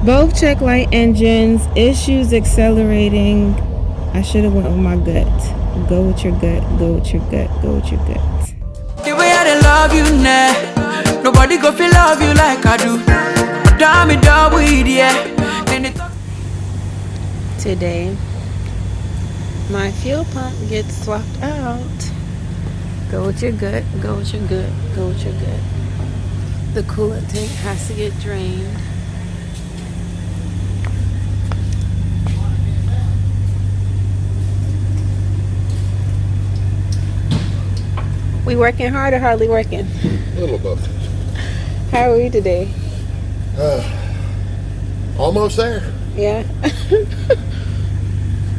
Both check light engines, issues accelerating. I should have went with my gut. Go with your gut, go with your gut, go with your gut. The way I love you now, nobody go feel love you like I do. Damn it, double it, yeah. Today, my fuel pump gets swapped out. Go with your gut, go with your gut, go with your gut. The coolant tank has to get drained. We working hard or hardly working? A little both. How are we today? Almost there. Yeah.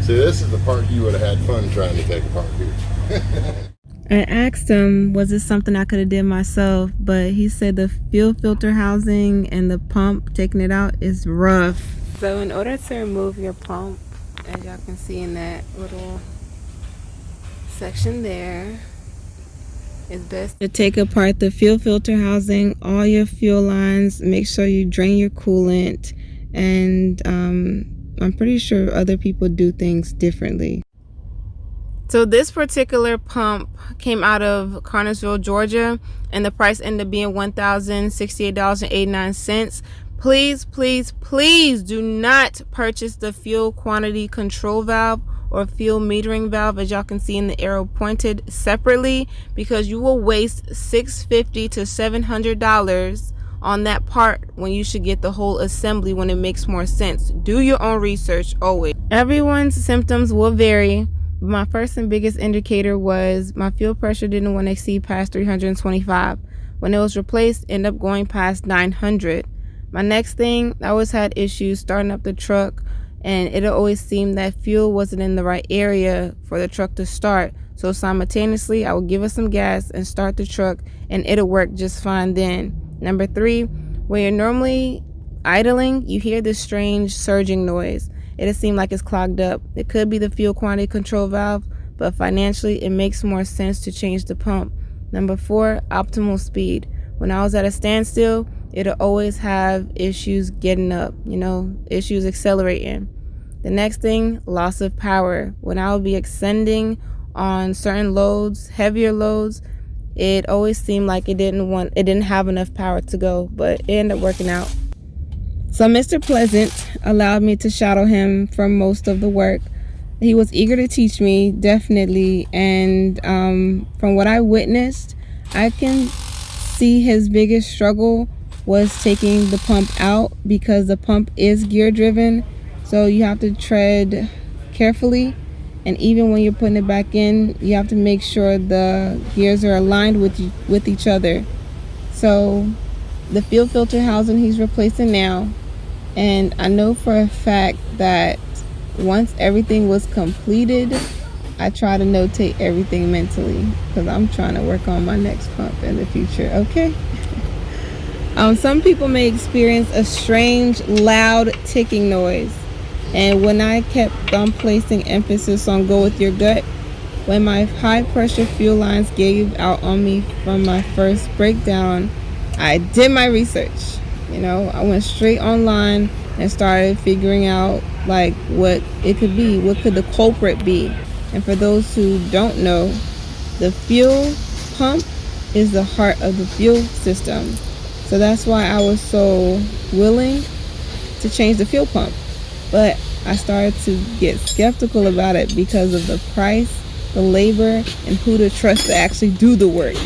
See, this is the part you would have had fun trying to take apart here. I asked him, was this something I could have did myself? But he said the fuel filter housing and the pump, taking it out, is rough. So in order to remove your pump, as y'all can see in that little section there, it's best to take apart the fuel filter housing, all your fuel lines, make sure you drain your coolant, and I'm pretty sure other people do things differently. So this particular pump came out of Cartersville, Georgia, and the price ended up being $1,068.89. Please, please, please do not purchase the fuel quantity control valve or fuel metering valve, as y'all can see in the arrow pointed, separately, because you will waste $650 to $700 on that part when you should get the whole assembly when it makes more sense. Do your own research always. Everyone's symptoms will vary. My first and biggest indicator was my fuel pressure didn't want to exceed past 325. When it was replaced, ended up going past 900. My next thing, I always had issues starting up the truck, and it always seemed that fuel wasn't in the right area for the truck to start. So simultaneously, I would give it some gas and start the truck, and it'll work just fine then. Number 3, when you're normally idling, you hear this strange surging noise. It'll seem like it's clogged up. It could be the fuel quantity control valve, but financially, it makes more sense to change the pump. Number 4, optimal speed. When I was at a standstill, it'll always have issues getting up, issues accelerating. The next thing, loss of power. When I would be extending on certain loads, heavier loads, it always seemed like it didn't have enough power to go, but it ended up working out. So Mr. Pleasant allowed me to shadow him for most of the work. He was eager to teach me, definitely, and from what I witnessed, I can see his biggest struggle was taking the pump out, because the pump is gear driven, so you have to tread carefully, and even when you're putting it back in, you have to make sure the gears are aligned with each other. So the fuel filter housing he's replacing now, and I know for a fact that once everything was completed, I try to notate everything mentally, because I'm trying to work on my next pump in the future, okay? Some people may experience a strange, loud ticking noise. And when I kept on placing emphasis on go with your gut, when my high pressure fuel lines gave out on me from my first breakdown, I did my research. I went straight online and started figuring out what it could be, what could the culprit be. And for those who don't know, the fuel pump is the heart of the fuel system. So that's why I was so willing to change the fuel pump. But I started to get skeptical about it because of the price, the labor, and who to trust to actually do the work.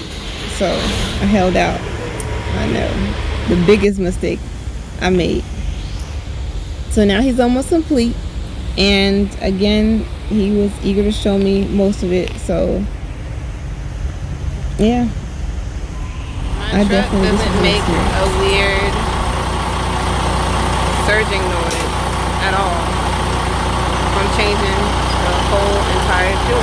So I held out. I know, the biggest mistake I made. So now he's almost complete. And again, he was eager to show me most of it. So yeah. My truck doesn't make a weird surging noise at all from changing the whole entire fuel.